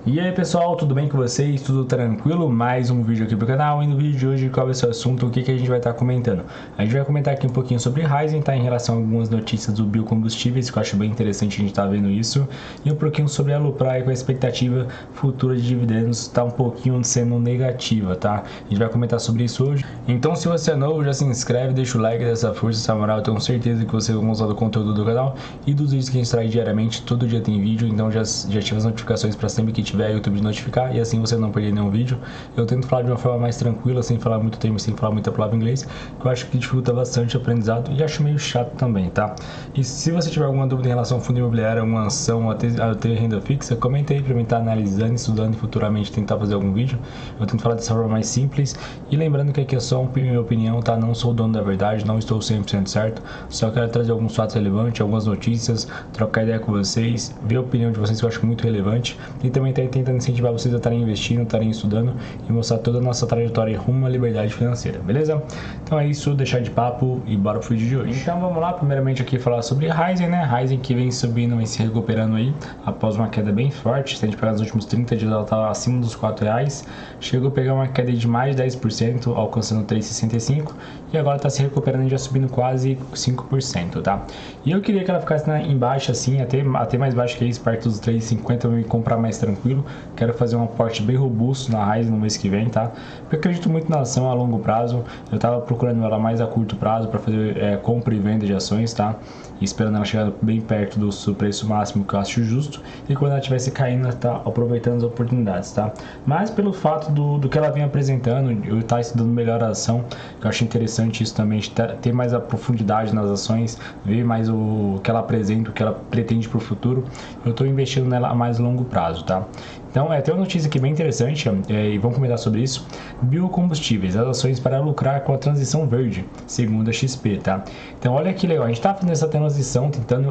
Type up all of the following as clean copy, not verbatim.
E aí pessoal, tudo bem com vocês? Tudo tranquilo? Mais um vídeo aqui pro canal. E no vídeo de hoje, qual vai ser o assunto? O que a gente vai estar comentando? A gente vai comentar aqui um pouquinho sobre Ryzen, tá? Em relação a algumas notícias do biocombustíveis, que eu acho bem interessante a gente estar vendo isso. E um pouquinho sobre a Luprae, com a expectativa futura de dividendos, tá um pouquinho sendo negativa, tá? A gente vai comentar sobre isso hoje. Então, se você é novo, já se inscreve, deixa o like dessa força, essa moral. Eu tenho certeza que você vai gostar do conteúdo do canal e dos vídeos que a gente traz diariamente. Todo dia tem vídeo, então já ativa as notificações para sempre que tiver YouTube de notificar, e assim você não perder nenhum vídeo. Eu tento falar de uma forma mais tranquila, sem falar muito termo, sem falar muita palavra em inglês, que eu acho que dificulta bastante o aprendizado e acho meio chato também, tá? E se você tiver alguma dúvida em relação ao fundo imobiliário, alguma ação, a ter renda fixa, comenta aí pra mim estar analisando, estudando e futuramente tentar fazer algum vídeo. Eu tento falar dessa forma mais simples, e lembrando que aqui é só uma minha opinião, tá? Não sou o dono da verdade, não estou 100% certo, só quero trazer alguns fatos relevantes, algumas notícias, trocar ideia com vocês, ver a opinião de vocês, que eu acho muito relevante, e também tá tentando incentivar vocês a estarem investindo, a estarem estudando e mostrar toda a nossa trajetória rumo à liberdade financeira, beleza? Então é isso, deixar de papo e bora pro vídeo de hoje. Então vamos lá, primeiramente aqui falar sobre Ryzen, né? Ryzen que vem subindo e se recuperando aí após uma queda bem forte. Se a gente pegar nos últimos 30 dias, ela estava acima dos R$4, chegou a pegar uma queda de mais de 10%, alcançando 3,65, e agora está se recuperando e já subindo quase 5%, tá? E eu queria que ela ficasse embaixo assim, até mais baixo que isso, perto dos 3,50, para me comprar mais tranquilo. Quero fazer um aporte bem robusto na Ryzen no mês que vem, tá? Porque eu acredito muito na ação a longo prazo. Eu tava procurando ela mais a curto prazo para fazer compra e venda de ações, tá? E esperando ela chegar bem perto do seu preço máximo, que eu acho justo. E quando ela estivesse caindo, tá aproveitando as oportunidades, tá? Mas pelo fato do que ela vem apresentando, eu estar estudando melhor a ação, eu acho interessante isso também, ter mais a profundidade nas ações, ver mais o que ela apresenta, o que ela pretende para o futuro. Eu estou investindo nela a mais longo prazo, tá? Então, tem uma notícia aqui bem interessante, e vamos comentar sobre isso. Biocombustíveis, as ações para lucrar com a transição verde, segundo a XP, tá? Então, olha que legal, a gente está fazendo essa transição, tentando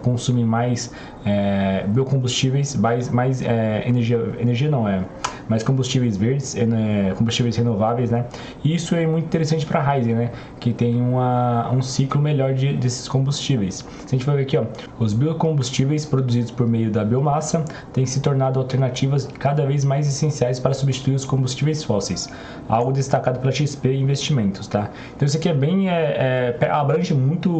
consumir mais biocombustíveis, mais energia não, mais combustíveis verdes, combustíveis renováveis, né? E isso é muito interessante para a Ryzen, né? Que tem um ciclo melhor desses combustíveis. Se a gente for ver aqui, ó, os biocombustíveis produzidos por meio da biomassa têm se tornado alternativas cada vez mais essenciais para substituir os combustíveis fósseis, algo destacado pela XP Investimentos, tá? Então isso aqui é bem, abrange muito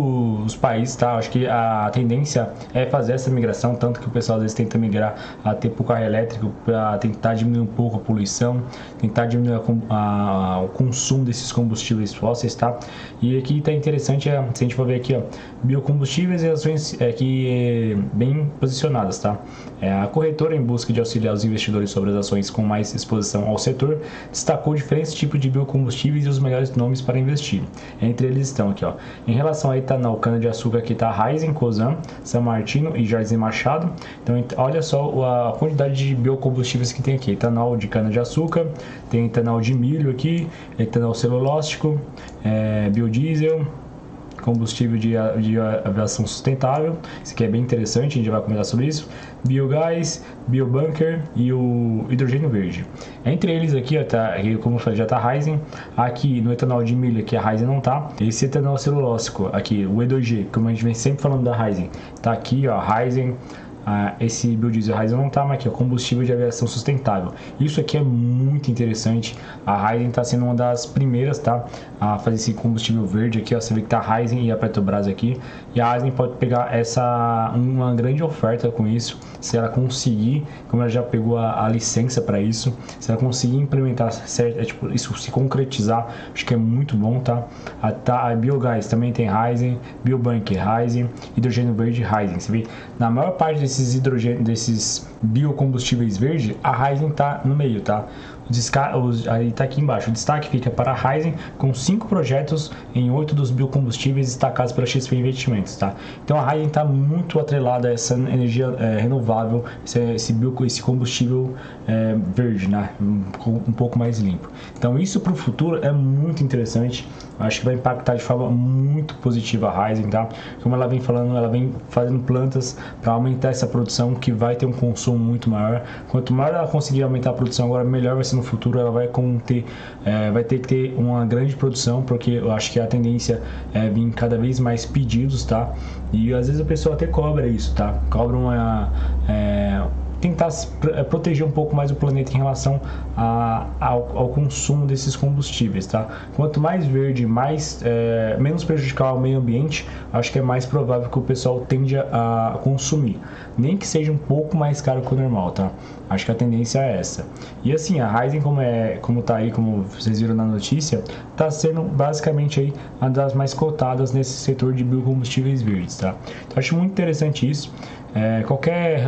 os países, tá? Acho que a tendência é fazer essa migração, tanto que o pessoal às vezes tenta migrar a ter pro carro elétrico para tentar diminuir um pouco a poluição, tentar diminuir o consumo desses combustíveis fósseis, tá? E aqui tá interessante, se a gente for ver aqui, ó, biocombustíveis e ações aqui bem posicionadas, tá? A corretora, em busca de auxiliar os investidores sobre as ações com mais exposição ao setor, destacou diferentes tipos de biocombustíveis e os melhores nomes para investir. Entre eles estão aqui, ó, em relação a etanol, cana-de-açúcar, aqui tá Ryzen, Cosan, San Martino e Jardim Machado. Então olha só a quantidade de biocombustíveis que tem aqui: etanol de cana-de-açúcar, tem etanol de milho aqui, etanol celulósico, biodiesel, combustível de aviação sustentável, isso aqui é bem interessante, a gente vai comentar sobre isso, biogás, biobunker e o hidrogênio verde. Entre eles aqui, ó, como eu falei, já tá Ryzen. Aqui no etanol de milho, aqui a Ryzen não tá. Esse etanol celulósico aqui, o E2G, como a gente vem sempre falando da Ryzen, tá aqui, ó, Ryzen. Esse biodiesel Ryzen não tá, mas aqui é combustível de aviação sustentável. Isso aqui é muito interessante. A Ryzen está sendo uma das primeiras, tá, a fazer esse combustível verde aqui, ó. Você vê que tá a Ryzen e a Petrobras aqui, e a Ryzen pode pegar uma grande oferta com isso, se ela conseguir, como ela já pegou a licença para isso, se ela conseguir implementar certo, tipo, isso se concretizar, acho que é muito bom, tá? A biogás também tem Ryzen, biobunker Ryzen, hidrogênio verde Ryzen. Você vê, na maior parte desses biocombustíveis verdes, a Ryzen tá no meio, tá? Aí tá aqui embaixo, o destaque fica para a Ryzen, com 5 projetos em 8 dos biocombustíveis destacados pela XP Investimentos, tá? Então a Ryzen está muito atrelada a essa energia renovável, esse combustível verde, né? Um pouco mais limpo. Então isso para o futuro é muito interessante. Acho que vai impactar de forma muito positiva a Ryzen, tá? Como ela vem falando, ela vem fazendo plantas para aumentar essa produção, que vai ter um consumo muito maior. Quanto mais ela conseguir aumentar a produção agora, melhor vai ser no futuro. Ela vai ter que ter uma grande produção, porque eu acho que a tendência é vir cada vez mais pedidos, tá? E às vezes a pessoa até cobra isso, tá? Cobra tentar proteger um pouco mais o planeta em relação ao consumo desses combustíveis, tá? Quanto mais verde, menos prejudicar ao meio ambiente, acho que é mais provável que o pessoal tende a consumir, nem que seja um pouco mais caro que o normal, tá? Acho que a tendência é essa. E assim, a Raízen, como tá aí, como vocês viram na notícia, tá sendo basicamente aí uma das mais cotadas nesse setor de biocombustíveis verdes, tá? Então acho muito interessante isso. Qualquer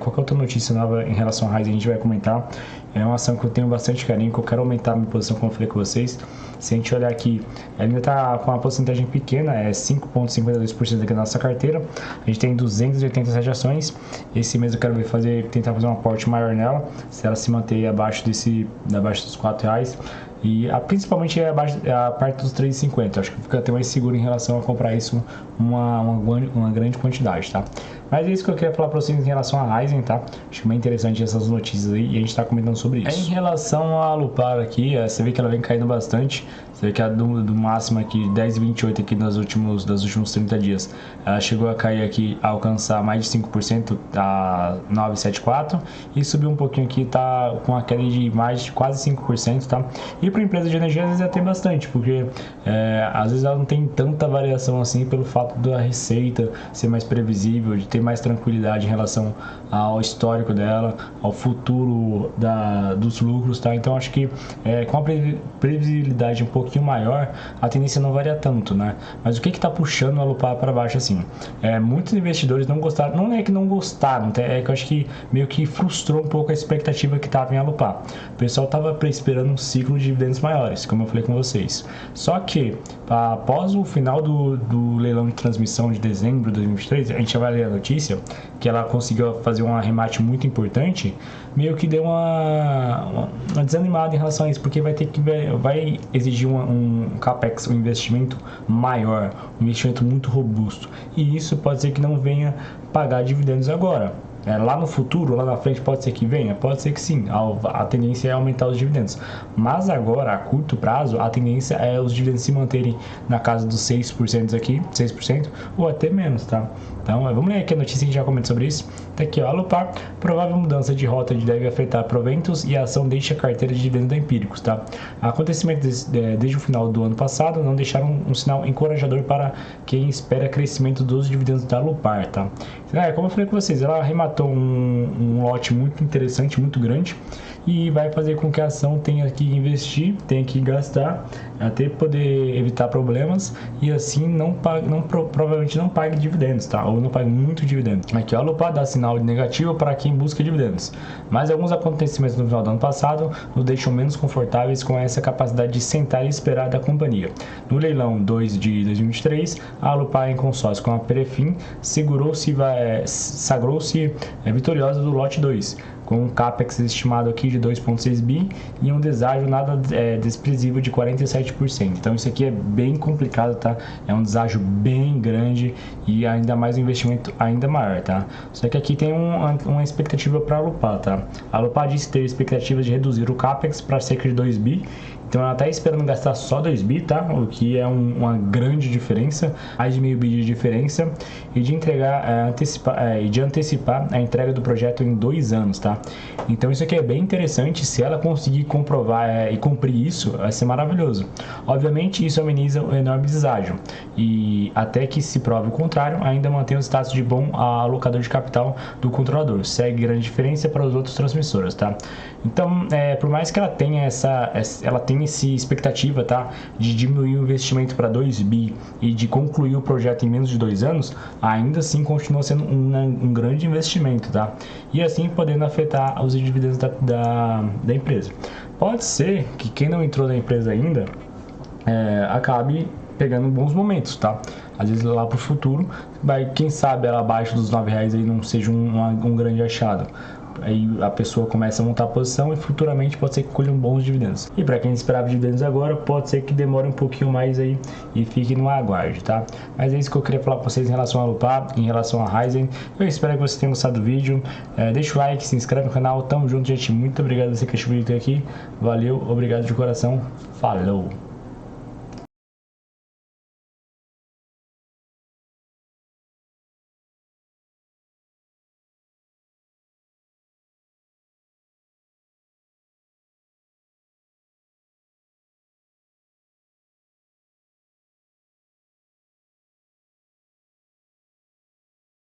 outra notícia nova em relação à Raízen a gente vai comentar. É uma ação que eu tenho bastante carinho, que eu quero aumentar a minha posição, como eu falei com vocês. Se a gente olhar aqui, ela ainda está com uma porcentagem pequena, é 5,52% aqui na nossa carteira. A gente tem 287 ações. Esse mês eu quero tentar fazer um aporte maior nela, se ela se manter abaixo dos R$4. E principalmente a parte dos 3,50. Acho que fica até mais seguro em relação a comprar isso uma grande quantidade, tá? Mas é isso que eu queria falar para vocês em relação à Raízen, tá? Acho bem interessante essas notícias aí e a gente está comentando sobre isso. Em relação à Alupar aqui, você vê que ela vem caindo bastante. Você vê que a do máximo aqui, 10,28 aqui dos últimos 30 dias, ela chegou a cair aqui, a alcançar mais de 5%, a 9,74, e subiu um pouquinho aqui, tá com a queda de mais de quase 5%, tá? E para empresa de energia às vezes até bastante, porque às vezes ela não tem tanta variação assim pelo fato da receita ser mais previsível, de ter mais tranquilidade em relação ao histórico dela, ao futuro dos lucros, tá? Então acho que com a previsibilidade um pouquinho maior, a tendência não varia tanto, né? Mas o que está puxando a Alupar para baixo assim? Muitos investidores não gostaram, não é que não gostaram, é que eu acho que meio que frustrou um pouco a expectativa que estava em Alupar. O pessoal estava esperando um ciclo de dividendos maiores, como eu falei com vocês. Só que após o final do leilão de transmissão de dezembro de 2023, a gente já vai ler a notícia que ela conseguiu fazer um arremate muito importante, meio que deu uma desanimada em relação a isso, porque vai exigir um capex, um investimento maior, um investimento muito robusto, e isso pode ser que não venha pagar dividendos agora. Lá no futuro, lá na frente, pode ser que venha? Pode ser que sim, a tendência é aumentar os dividendos. Mas agora, a curto prazo, a tendência é os dividendos se manterem na casa dos 6% aqui, 6%, ou até menos, tá? Então, vamos ler aqui a notícia que a gente já comentou sobre isso. Tá aqui, ó, Alupar, provável mudança de rota deve afetar proventos e a ação deixa a carteira de dividendos da Empíricos, tá? Acontecimentos desde o final do ano passado não deixaram um sinal encorajador para quem espera crescimento dos dividendos da Alupar, tá? Como eu falei com vocês, ela arrematou um lote muito interessante, muito grande, e vai fazer com que a ação tenha que investir, tenha que gastar, até poder evitar problemas, e assim provavelmente não pague dividendos, tá? Ou não pague muito dividendo. Aqui, ó, a Alupar dá sinal negativo para quem busca dividendos, mas alguns acontecimentos no final do ano passado nos deixam menos confortáveis com essa capacidade de sentar e esperar da companhia. No leilão 2 de 2023, a Alupar, em consórcio com a Prefin, sagrou-se vitoriosa do lote 2, com um capex estimado aqui de 2,6 bi e um deságio nada desprezível de 47%. Então isso aqui é bem complicado, tá? É um deságio bem grande e ainda mais um investimento ainda maior, tá? Só que aqui tem uma expectativa para a Alupar, tá? A Alupar disse ter expectativa de reduzir o capex para cerca de 2 bi. Então ela está esperando gastar só 2 bi, tá? O que é uma grande diferença, mais de meio bi de diferença, e de antecipar a entrega do projeto em 2 anos, tá? Então isso aqui é bem interessante. Se ela conseguir comprovar e cumprir isso, vai ser maravilhoso. Obviamente isso ameniza o enorme deságio, e até que se prove o contrário, ainda mantém o status de bom alocador de capital do controlador. Segue grande diferença para os outros transmissoras, tá? Então, por mais que ela tenha essa expectativa, tá, de diminuir o investimento para 2 bi e de concluir o projeto em menos de 2 anos, ainda assim continua sendo um grande investimento, tá? E assim podendo afetar os dividendos da empresa. Pode ser que quem não entrou na empresa ainda acabe pegando bons momentos, tá? Às vezes lá para o futuro, quem sabe ela abaixo dos R$9 aí não seja um grande achado. Aí a pessoa começa a montar a posição e futuramente pode ser que colham bons dividendos. E para quem esperava dividendos agora, pode ser que demore um pouquinho mais aí e fique no aguarde, tá? Mas é isso que eu queria falar para vocês em relação a Alupar, em relação a Raízen. Eu espero que vocês tenham gostado do vídeo. Deixa o like, se inscreve no canal. Tamo junto, gente. Muito obrigado a você que assistiu o vídeo até aqui. Valeu, obrigado de coração. Falou!